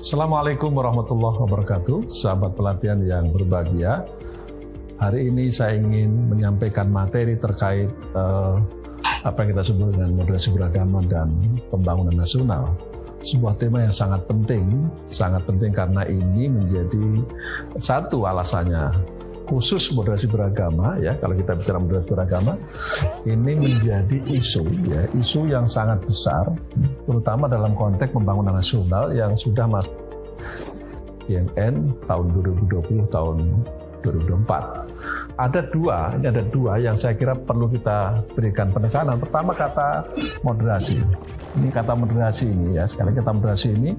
Assalamualaikum warahmatullahi wabarakatuh, sahabat pelatihan yang berbahagia. Hari ini saya ingin menyampaikan materi terkait apa yang kita sebut dengan moderasi beragama dan pembangunan nasional. Sebuah tema yang sangat penting karena ini menjadi satu alasannya khusus moderasi beragama, ya. Kalau kita bicara moderasi beragama, ini menjadi isu yang sangat besar, terutama dalam konteks pembangunan nasional yang sudah masuk INN tahun 2020, tahun 2024. Ada dua yang saya kira perlu kita berikan penekanan. Pertama, kata moderasi. Ini kata moderasi ini, ya. Sekali kata moderasi ini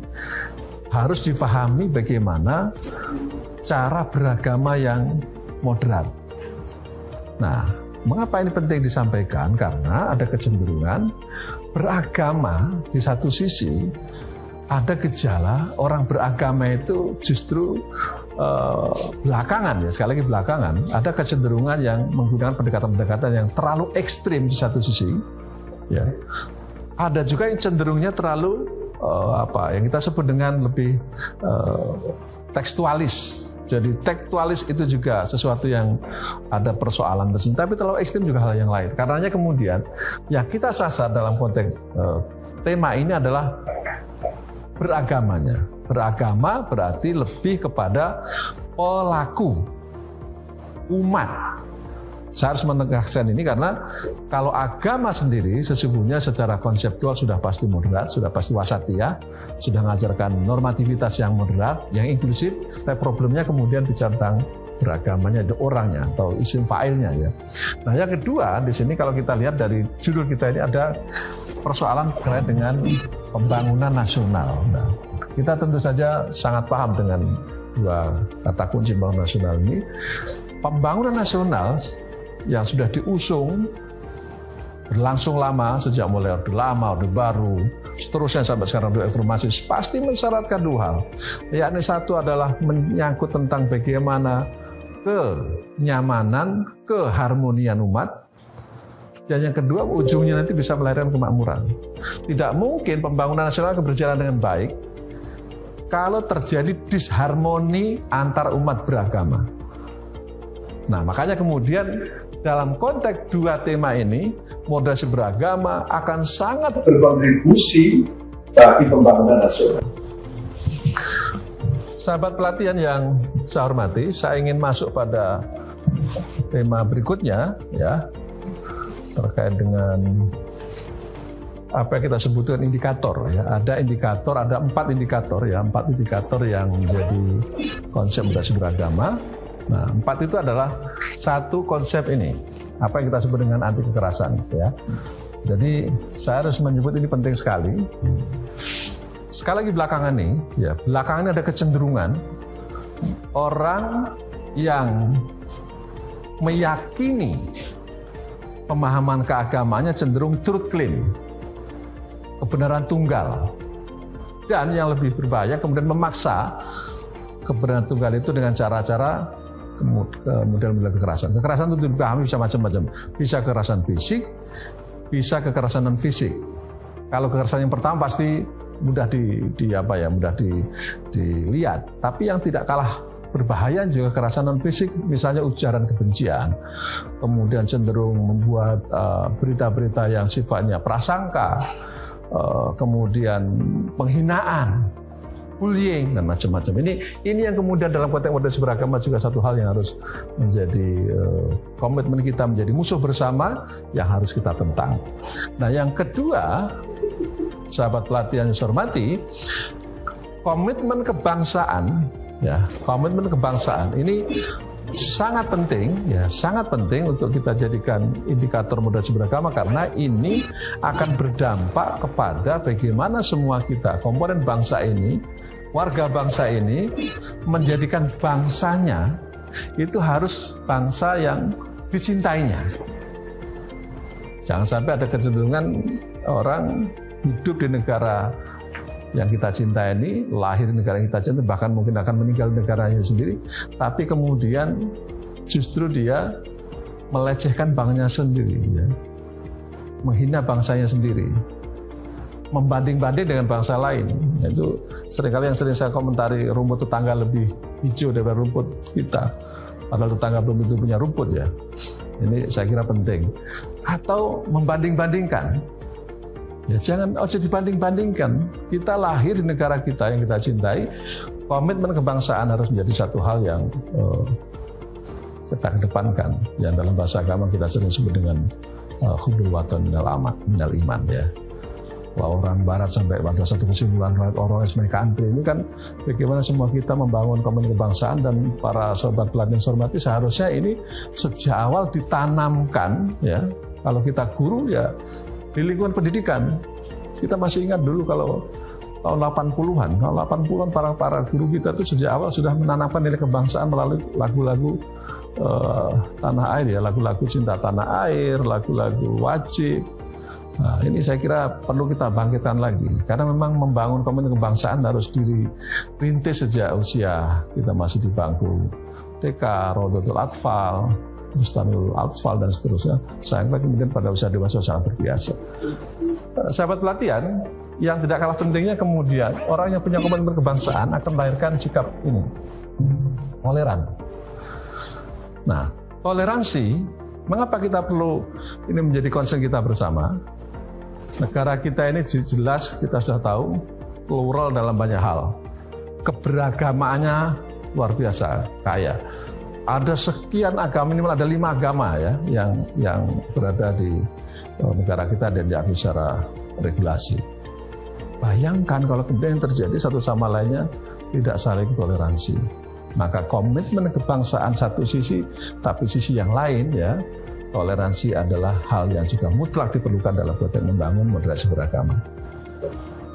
harus difahami bagaimana cara beragama yang moderat. Nah, mengapa ini penting disampaikan? Karena ada kecenderungan beragama di satu sisi, ada gejala orang beragama itu justru belakangan, ya, sekali lagi belakangan, ada kecenderungan yang menggunakan pendekatan-pendekatan yang terlalu ekstrim di satu sisi, ya. Ada juga yang cenderungnya terlalu yang kita sebut dengan lebih tekstualis. Jadi tekstualis itu juga sesuatu yang ada persoalan tersendiri, tapi terlalu ekstrim juga hal yang lain. Karenanya kemudian yang kita sasar dalam konteks tema ini adalah beragamanya. Beragama berarti lebih kepada pelaku umat. Saya harus menegaskan ini karena kalau agama sendiri sesungguhnya secara konseptual sudah pasti moderat, sudah pasti wasatiyah, sudah mengajarkan normativitas yang moderat, yang inklusif, tapi problemnya kemudian bicara tentang beragamanya, ada orangnya atau isim fa'ilnya, ya. Nah, yang kedua di sini kalau kita lihat dari judul kita ini ada persoalan terkait dengan pembangunan nasional. Nah, kita tentu saja sangat paham dengan dua kata kunci pembangunan nasional ini. Pembangunan nasional yang sudah diusung berlangsung lama, sejak mulai Orde Lama, Orde Baru, seterusnya sampai sekarang dua informasi, pasti mensyaratkan dua hal. Yakni satu adalah menyangkut tentang bagaimana kenyamanan, keharmonian umat, dan yang kedua ujungnya nanti bisa melahirkan kemakmuran. Tidak mungkin pembangunan nasional akan berjalan dengan baik kalau terjadi disharmoni antar umat beragama. Nah, makanya kemudian dalam konteks dua tema ini, moderasi beragama akan sangat berkontribusi bagi pembangunan nasional. Sahabat pelatihan yang saya hormati, saya ingin masuk pada tema berikutnya, ya, terkait dengan apa yang kita sebutkan indikator, ya. Ada indikator, ada empat indikator yang menjadi konsep moderasi beragama. Nah, empat itu adalah satu konsep ini, apa yang kita sebut dengan anti kekerasan, ya. Jadi saya harus menyebut ini penting sekali. Sekali lagi belakangan ini ada kecenderungan orang yang meyakini pemahaman keagamaannya cenderung truth claim, kebenaran tunggal, dan yang lebih berbahaya kemudian memaksa kebenaran tunggal itu dengan cara-cara model-model kekerasan. Kekerasan itu dipahami bisa macam-macam. Bisa kekerasan fisik, bisa kekerasan non fisik. Kalau kekerasan yang pertama pasti mudah dilihat. Tapi yang tidak kalah berbahaya juga kekerasan non fisik, misalnya ujaran kebencian, kemudian cenderung membuat berita-berita yang sifatnya prasangka, kemudian penghinaan, bullying, dan macam-macam. Ini yang kemudian dalam konteks moderasi beragama juga satu hal yang harus menjadi komitmen kita, menjadi musuh bersama yang harus kita tentang. Nah, yang kedua, sahabat pelatihan yang saya hormati, komitmen kebangsaan, ya, komitmen kebangsaan ini sangat penting untuk kita jadikan indikator moderasi beragama karena ini akan berdampak kepada bagaimana semua kita, komponen bangsa ini, warga bangsa ini, menjadikan bangsanya itu harus bangsa yang dicintainya. Jangan sampai ada kecenderungan orang hidup di negara yang kita cintai ini, lahir di negara yang kita cintai, bahkan mungkin akan meninggal di negaranya sendiri, tapi kemudian justru dia melecehkan bangsanya sendiri, ya. Menghina bangsanya sendiri. membanding-banding dengan bangsa lain. Itu seringkali yang sering saya komentari, rumput tetangga lebih hijau daripada rumput kita. Padahal tetangga belum tentu punya rumput ya. Ini saya kira penting. Atau membanding-bandingkan. Ya jangan dibanding-bandingkan. Kita lahir di negara kita yang kita cintai. Komitmen kebangsaan harus menjadi satu hal yang kita kedepankan. Yang dalam bahasa agama kita sering sebut dengan hubbul watan minal iman ya. Kalau orang barat sampai pada satu kesimpulan orang mereka antri ini kan bagaimana semua kita membangun komitmen kebangsaan, dan para sobat pelatihan hormati seharusnya ini sejak awal ditanamkan ya. Kalau kita guru ya di lingkungan pendidikan. Kita masih ingat dulu kalau tahun 80-an para guru kita itu sejak awal sudah menanamkan nilai kebangsaan melalui lagu-lagu tanah air ya, lagu-lagu cinta tanah air, lagu-lagu wajib. Nah, ini saya kira perlu kita bangkitkan lagi, karena memang membangun komitmen kebangsaan harus dirintis sejak usia kita masih di bangku TK, Rodotul Atfal, Bustanul Atfal dan seterusnya, sampai kemudian pada usia dewasa sangat terbiasa. Sahabat pelatihan, yang tidak kalah pentingnya kemudian orang yang punya komitmen kebangsaan akan melahirkan sikap ini, toleran. Nah, toleransi, mengapa kita perlu ini menjadi concern kita bersama? Negara kita ini jelas kita sudah tahu plural dalam banyak hal. Keberagamaannya luar biasa kaya. Ada sekian agama, minimal ada 5 agama ya yang berada di negara kita dan diakui secara regulasi. Bayangkan kalau kemudian terjadi satu sama lainnya tidak saling toleransi. Maka komitmen kebangsaan satu sisi, tapi sisi yang lain ya, toleransi adalah hal yang juga mutlak diperlukan dalam konteks membangun moderasi beragama.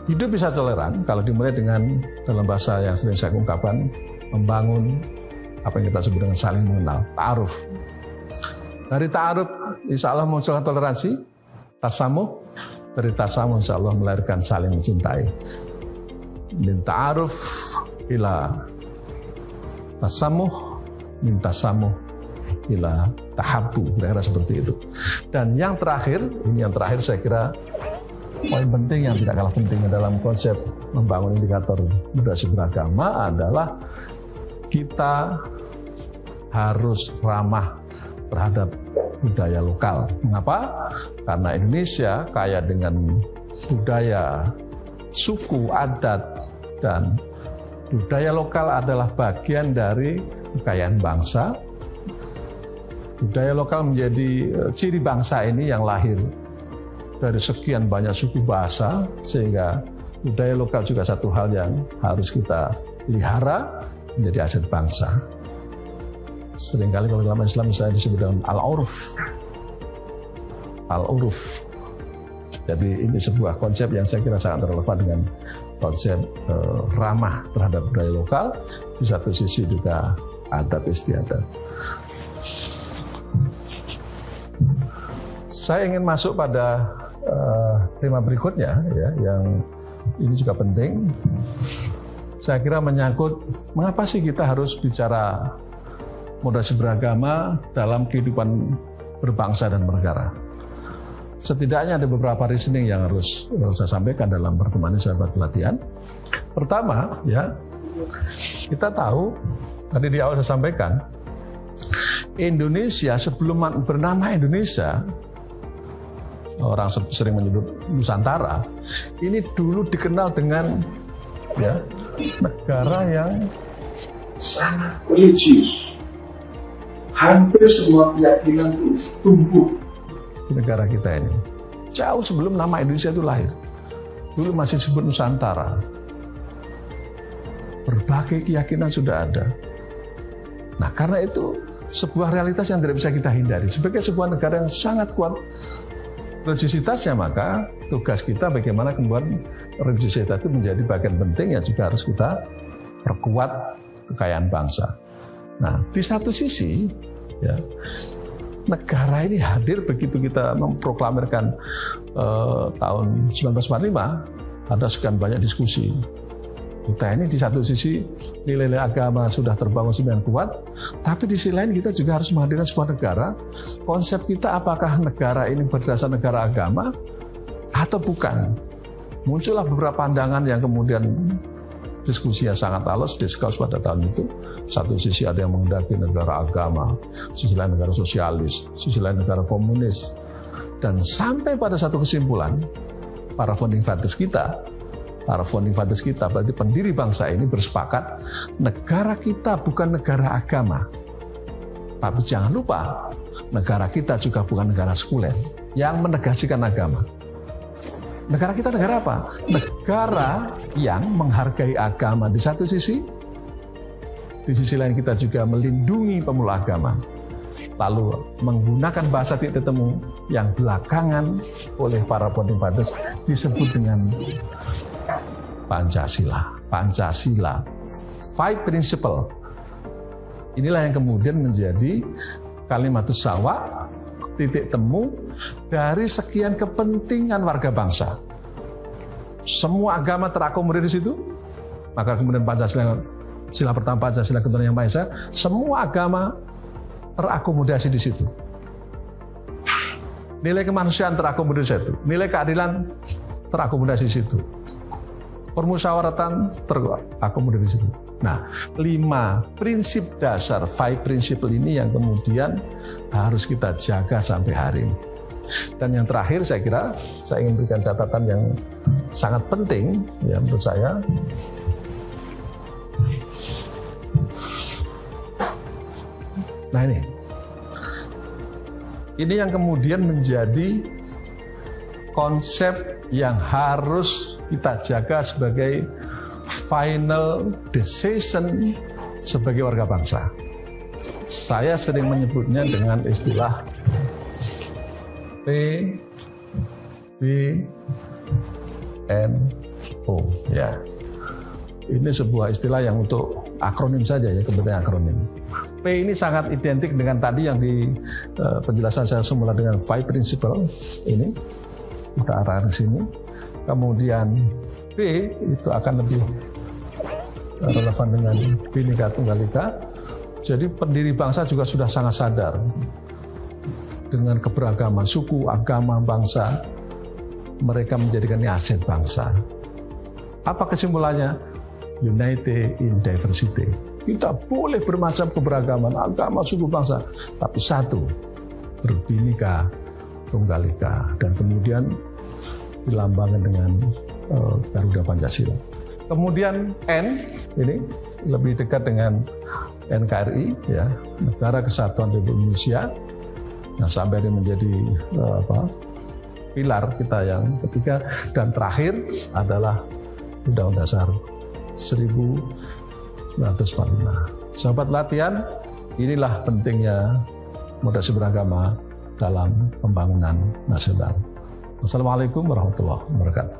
Hidup bisa toleran kalau dimulai dengan, dalam bahasa yang sering saya ungkapkan, membangun apa yang kita sebut dengan saling mengenal, ta'aruf. Dari ta'aruf insya Allah munculkan toleransi, tasamuh. Dari tasamuh insya Allah melahirkan saling mencintai. Min ta'aruf ila tasamuh, min tasamuh ila tahabbu, kira-kira seperti itu. Dan yang terakhir, ini yang terakhir saya kira poin penting yang tidak kalah pentingnya dalam konsep membangun indikator moderasi beragama adalah kita harus ramah terhadap budaya lokal. Mengapa? Karena Indonesia kaya dengan budaya, suku, adat, dan budaya lokal adalah bagian dari kekayaan bangsa. Budaya lokal menjadi ciri bangsa ini yang lahir dari sekian banyak suku bahasa, sehingga budaya lokal juga satu hal yang harus kita pelihara menjadi aset bangsa. Seringkali kalau dalam Islam misalnya disebut dengan al-urf. Al-urf. Jadi ini sebuah konsep yang saya kira sangat relevan dengan konsep ramah terhadap budaya lokal, di satu sisi juga adat istiadat. Saya ingin masuk pada tema berikutnya ya, yang ini juga penting. Saya kira menyangkut mengapa sih kita harus bicara moderasi beragama dalam kehidupan berbangsa dan bernegara. Setidaknya ada beberapa reasoning yang harus saya sampaikan dalam pertemuan sahabat pelatihan. Pertama, ya, kita tahu tadi di awal saya sampaikan, Indonesia sebelum bernama Indonesia, orang sering menyebut Nusantara, ini dulu dikenal dengan ya negara yang sangat religius. Hampir semua keyakinan itu tumbuh di negara kita ini. Jauh sebelum nama Indonesia itu lahir. Dulu masih disebut Nusantara. Berbagai keyakinan sudah ada. Nah, karena itu sebuah realitas yang tidak bisa kita hindari. Sebagai sebuah negara yang sangat kuat religiositasnya, maka tugas kita bagaimana kemudian religiositas itu menjadi bagian penting yang juga harus kita perkuat kekayaan bangsa. Nah, di satu sisi, ya, negara ini hadir begitu kita memproklamirkan tahun 1945, ada sekian banyak diskusi. Kita ini di satu sisi nilai-nilai agama sudah terbangun sedemikian kuat, tapi di sisi lain kita juga harus menghadirkan sebuah negara. Konsep kita apakah negara ini berdasar negara agama atau bukan? Muncullah beberapa pandangan yang kemudian diskusinya sangat alus, diskus pada tahun itu. Satu sisi ada yang menghendaki negara agama, sisi lain negara sosialis, sisi lain negara komunis. Dan sampai pada satu kesimpulan, para founding fathers kita, berarti pendiri bangsa ini bersepakat, negara kita bukan negara agama. Tapi jangan lupa, negara kita juga bukan negara sekuler yang menegasikan agama. Negara kita negara apa? Negara yang menghargai agama di satu sisi, di sisi lain kita juga melindungi pemeluk agama. Lalu menggunakan bahasa titik temu yang belakangan oleh para founding fathers disebut dengan Pancasila. Pancasila, 5 principle. Inilah yang kemudian menjadi kalimatus sawa, titik temu dari sekian kepentingan warga bangsa. Semua agama terakomodir di situ. Maka kemudian Pancasila, sila pertama Pancasila ketuhanan yang Maha Esa, semua agama terakomodasi di situ. Nilai kemanusiaan terakomodir di situ. Nilai keadilan terakomodasi di situ. Permusyawaratan terakomodir di situ. Nah, 5 prinsip dasar, 5 principle ini yang kemudian harus kita jaga sampai hari ini. Dan yang terakhir saya kira, saya ingin berikan catatan yang sangat penting ya menurut saya. Nah ini yang kemudian menjadi konsep yang harus kita jaga sebagai final decision sebagai warga bangsa. Saya sering menyebutnya dengan istilah PBNO ya. Ini sebuah istilah yang untuk akronim saja ya, kepentingan akronim. P ini sangat identik dengan tadi yang di penjelasan saya semula dengan 5 principle ini. Kita arahkan ke sini. Kemudian B itu akan lebih relevan dengan Bhinneka Tunggal Ika. Jadi pendiri bangsa juga sudah sangat sadar dengan keberagaman suku, agama, bangsa. Mereka menjadikan ini aset bangsa. Apa kesimpulannya? United in diversity. Kita boleh bermacam keberagaman, agama, suku, bangsa, tapi satu, berbhinneka tunggal ika, dan kemudian dilambangkan dengan Garuda Pancasila. Kemudian N ini lebih dekat dengan NKRI, ya, Negara Kesatuan Republik Indonesia, yang sampai ini menjadi pilar kita yang ketiga, dan terakhir adalah Undang-Undang Dasar 1945. Sahabat latihan, inilah pentingnya moderasi beragama dalam pembangunan nasional. Wassalamualaikum warahmatullahi wabarakatuh.